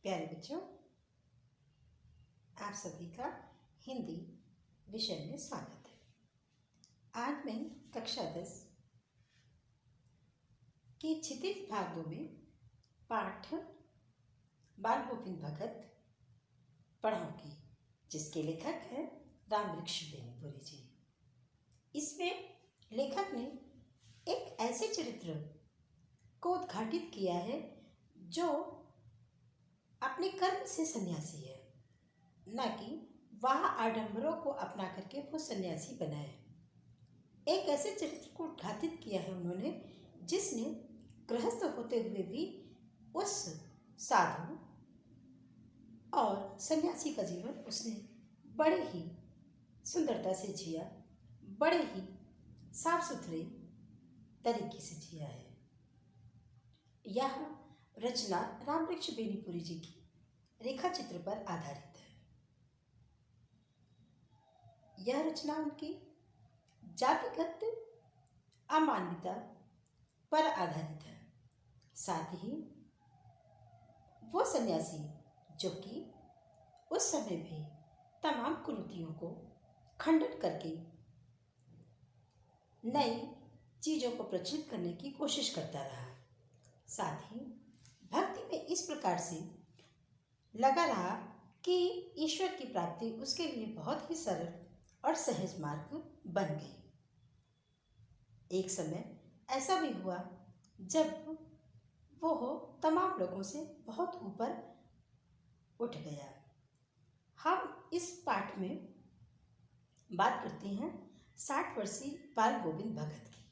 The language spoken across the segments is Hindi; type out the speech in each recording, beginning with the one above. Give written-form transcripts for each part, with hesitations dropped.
प्यारे बच्चों, आप सभी का हिंदी विषय में स्वागत है। आज मैं कक्षा 10 के क्षितिज भाग 2 में पाठ बाल गोविंद भगत पढ़ाऊंगी, जिसके लेखक हैं रामवृक्ष बेनीपुरी जी। इसमें लेखक ने एक ऐसे चरित्र को उद्घाटित किया है जो अपने कर्म से सन्यासी है, न कि वह आडंबरों को अपना करके वो सन्यासी बना है। एक ऐसे चरित्र को उद्घाटित किया है उन्होंने जिसने गृहस्थ होते हुए भी उस साधु और सन्यासी का जीवन उसने बड़े ही सुंदरता से जिया, बड़े ही साफ सुथरे तरीके से जिया है। यह रचना रामवृक्ष बेनीपुरी जी की रेखा चित्र पर आधारित है। यह रचना उनकी जातिगत अमान्यता पर आधारित है। साथ ही वो सन्यासी जो कि उस समय भी तमाम कुरीतियों को खंडन करके नई चीज़ों को प्रचलित करने की कोशिश करता रहा। साथ ही भक्ति में इस प्रकार से लगा रहा कि ईश्वर की प्राप्ति उसके लिए बहुत ही सरल और सहज मार्ग बन गई। एक समय ऐसा भी हुआ जब वो तमाम लोगों से बहुत ऊपर उठ गया। हम इस पाठ में बात करते हैं 60 वर्षीय बाल गोविंद भगत की,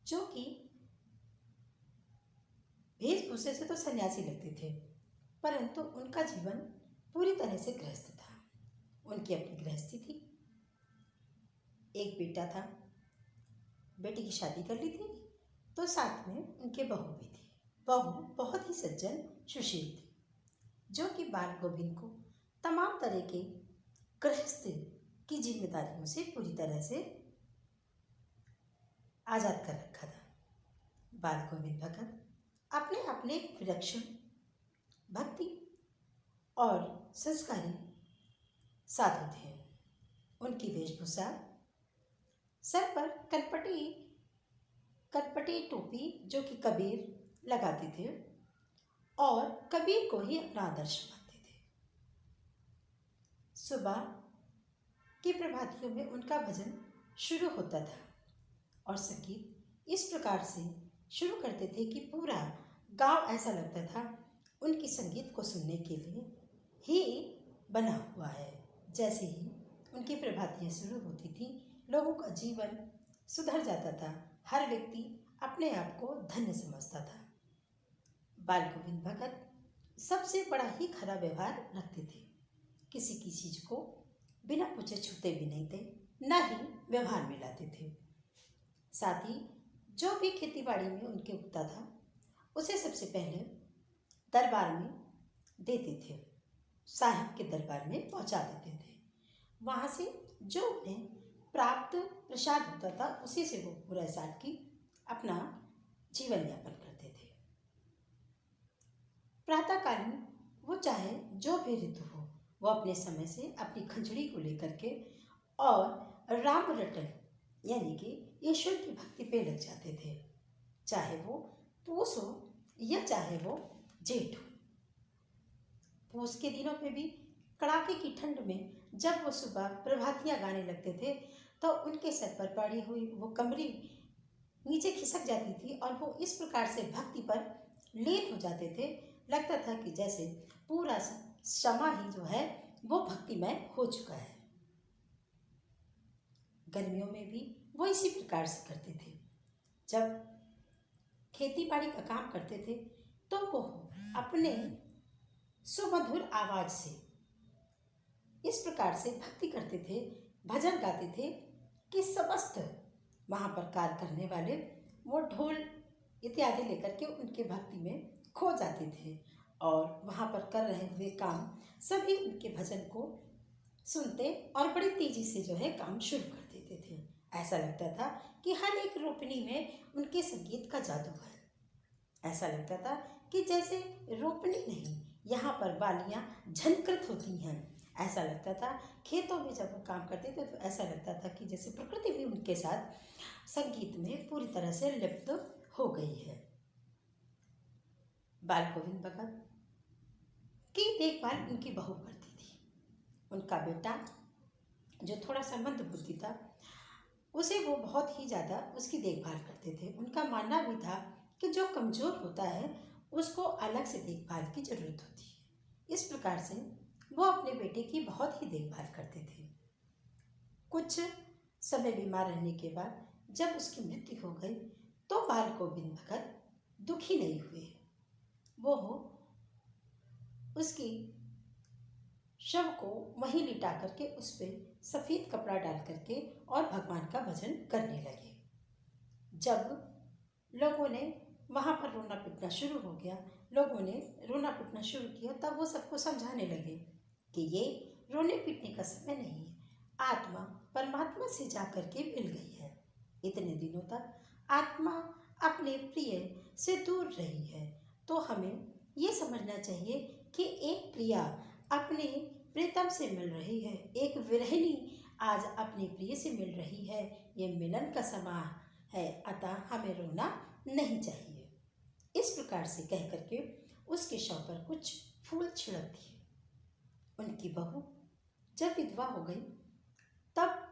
जो कि वेशभूषा से तो सन्यासी लगते थे, परंतु उनका जीवन पूरी तरह से गृहस्थ था। उनकी अपनी गृहस्थी थी, एक बेटा था, बेटी की शादी कर ली थी, तो साथ में उनके बहू भी थी। बहू बहुत ही सज्जन सुशील थी, जो कि बाल गोविंद को तमाम तरह के गृहस्थ की जिम्मेदारियों से पूरी तरह से आज़ाद कर रखा था। बाल गोविंद भगत अपने अपने विलक्षण भक्ति और संस्कारी साधु थे। उनकी वेशभूषा, सर पर कनपटी टोपी जो कि कबीर लगाते थे और कबीर को ही अपना आदर्श मानते थे। सुबह की प्रभातियों में उनका भजन शुरू होता था और संगीत इस प्रकार से शुरू करते थे कि पूरा गांव ऐसा लगता था उनकी संगीत को सुनने के लिए ही बना हुआ है। जैसे ही उनकी प्रभातियाँ शुरू होती थी, लोगों का जीवन सुधर जाता था। हर व्यक्ति अपने आप को धन्य समझता था। बाल गोविंद भगत सबसे बड़ा ही खरा व्यवहार रखते थे। किसी की चीज को बिना पूछे छूते भी नहीं थे, न ही व्यवहार में लाते थे। साथ ही जो भी खेती बाड़ी में उनके उगता था, उसे सबसे पहले दरबार में देते थे, साहिब के दरबार में पहुंचा देते थे। वहाँ से जो उन्हें प्राप्त प्रसाद होता था, उसी से वो पूरा साल की अपना जीवन यापन करते थे। प्रातःकालीन वो चाहे जो भी ऋतु हो, वो अपने समय से अपनी खंजड़ी को लेकर के और राम रटन यानी कि ईश्वर की भक्ति पे लग जाते थे। चाहे वो पूस हो या चाहे वो जेठ हो। पूस के दिनों में भी कड़ाके की ठंड में जब वो सुबह प्रभातियाँ गाने लगते थे, तो उनके सर पर पड़ी हुई वो कमरी नीचे खिसक जाती थी और वो इस प्रकार से भक्ति पर लीन हो जाते थे। लगता था कि जैसे पूरा समा ही जो है वो भक्तिमय हो चुका है। गर्मियों में भी वो इसी प्रकार से करते थे। जब खेती बाड़ी का काम करते थे तो वो अपने सुमधुर आवाज से इस प्रकार से भक्ति करते थे, भजन गाते थे कि समस्त वहाँ पर कार्य करने वाले वो ढोल इत्यादि लेकर के उनके भक्ति में खो जाते थे और वहाँ पर कर रहे हुए काम सभी उनके भजन को सुनते और बड़ी तेजी से जो है काम शुरू कर देते थे। ऐसा लगता था कि हर एक रोपनी में उनके संगीत का जादू है। ऐसा लगता था कि जैसे रोपनी नहीं, यहाँ पर बालियाँ झंकृत होती हैं। ऐसा लगता था खेतों में जब वो काम करते थे तो ऐसा लगता था कि जैसे प्रकृति भी उनके साथ संगीत में पूरी तरह से लिप्त हो गई है। बाल गोविंद भगत की देखभाल उनकी बहू करती थी। उनका बेटा जो थोड़ा सा मंद बुद्धि था, उसे वो बहुत ही ज़्यादा उसकी देखभाल करते थे। उनका मानना भी था कि जो कमज़ोर होता है उसको अलग से देखभाल की ज़रूरत होती है। इस प्रकार से वो अपने बेटे की बहुत ही देखभाल करते थे। कुछ समय बीमार रहने के बाद जब उसकी मृत्यु हो गई तो बाल गोविंद भगत दुखी नहीं हुए। वो उसकी शव को वहीं लिटा करके उस पर सफ़ेद कपड़ा डाल करके और भगवान का भजन करने लगे। जब लोगों ने वहाँ पर रोना पिटना शुरू हो गया, लोगों ने रोना पिटना शुरू किया, तब वो सबको समझाने लगे कि ये रोने पीटने का समय नहीं है, आत्मा परमात्मा से जा कर के मिल गई है। इतने दिनों तक आत्मा अपने प्रिय से दूर रही है, तो हमें ये समझना चाहिए कि एक प्रिया अपने प्रीतम से मिल रही है, एक विरहिणी आज अपने प्रिय से मिल रही है। ये मिलन का समय है, अतः हमें रोना नहीं चाहिए। इस प्रकार से कह करके उसके शव पर कुछ फूल छिड़क दिए। उनकी बहू जब विधवा हो गई तब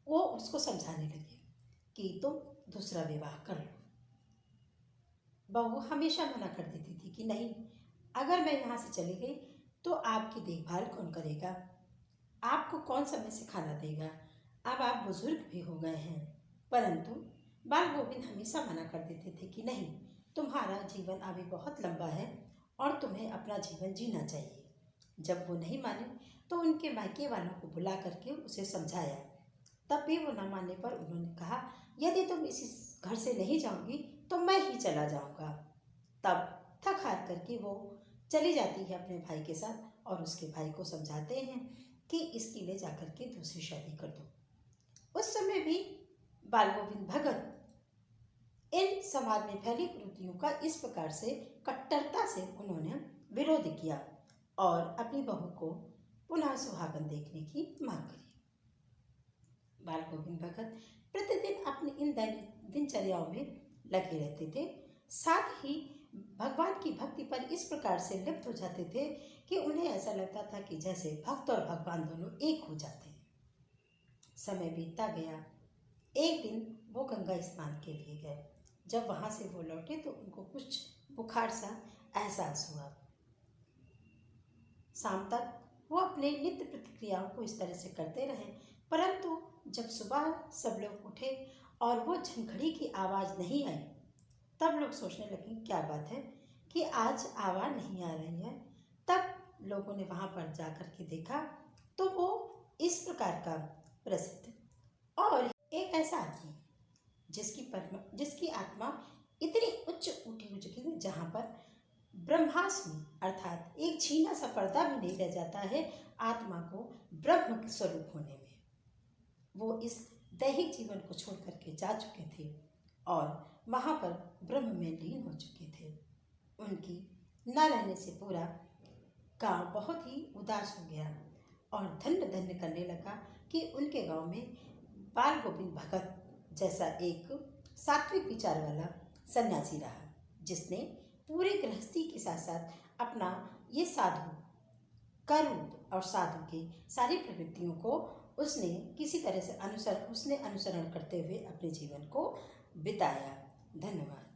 वो उसको समझाने लगे कि तुम दूसरा विवाह कर लो। बहू हमेशा मना कर देती थी कि नहीं, अगर मैं यहाँ से चली गई तो आपकी देखभाल कौन करेगा, आपको कौन समय से खाना देगा, अब आप बुजुर्ग भी हो गए हैं। परंतु बाल गोविंद हमेशा मना कर देते थे कि नहीं, तुम्हारा जीवन अभी बहुत लंबा है और तुम्हें अपना जीवन जीना चाहिए। जब वो नहीं माने तो उनके मायके वालों को बुला करके उसे समझाया, तब भी वो न मानने पर उन्होंने कहा, यदि तुम इस घर से नहीं जाओगी तो मैं ही चला जाऊंगा। तब थक हार करके वो चली जाती है अपने भाई के साथ और उसके भाई को समझाते हैं कि इसके लिए जाकर के दूसरी शादी कर दो। उस समय भी बाल गोविंद भगत इन समाज में फैली कुरीतियों का इस प्रकार से कट्टरता से उन्होंने विरोध किया और अपनी बहू को पुनः सुहागन देखने की मांग करी। बाल गोविंद भगत प्रतिदिन अपनी इन दिनचर्याओं में लगे रहते थे, साथ ही भगवान की भक्ति पर इस प्रकार से लिप्त हो जाते थे कि उन्हें ऐसा लगता था कि जैसे भक्त और भगवान दोनों एक हो जाते हैं। समय बीतता गया। एक दिन वो गंगा स्नान के लिए गए। जब वहाँ से वो लौटे तो उनको कुछ बुखार सा एहसास हुआ। शाम तक वो अपने नित्य प्रतिक्रियाओं को इस तरह से करते रहे, परंतु जब सुबह सब लोग उठे और वो झंखड़ी की आवाज़ नहीं आई, तब लोग सोचने लगे क्या बात है कि आज आवाज़ नहीं आ रही है। तब लोगों ने वहाँ पर जा कर के देखा तो वो इस प्रकार का प्रसिद्ध और एक ऐसा आदमी जिसकी आत्मा इतनी उच्च उठी हो चुकी थी, जहाँ पर ब्रह्मास्मि अर्थात एक छीना सा पर्दा भी नहीं रह जाता है आत्मा को ब्रह्म स्वरूप होने में। वो इस दैहिक जीवन को छोड़ करके जा चुके थे और वहाँ पर ब्रह्म में लीन हो चुके थे। उनकी न रहने से पूरा गांव बहुत ही उदास हो गया और धन्य धन्य करने लगा कि उनके गांव में बाल गोविंद भगत जैसा एक सात्विक विचार वाला सन्यासी रहा, जिसने पूरे गृहस्थी के साथ साथ अपना ये साधु का रूप और साधु की सारी प्रवृत्तियों को उसने किसी तरह से अनुसरण करते हुए अपने जीवन को बिताया। धन्यवाद।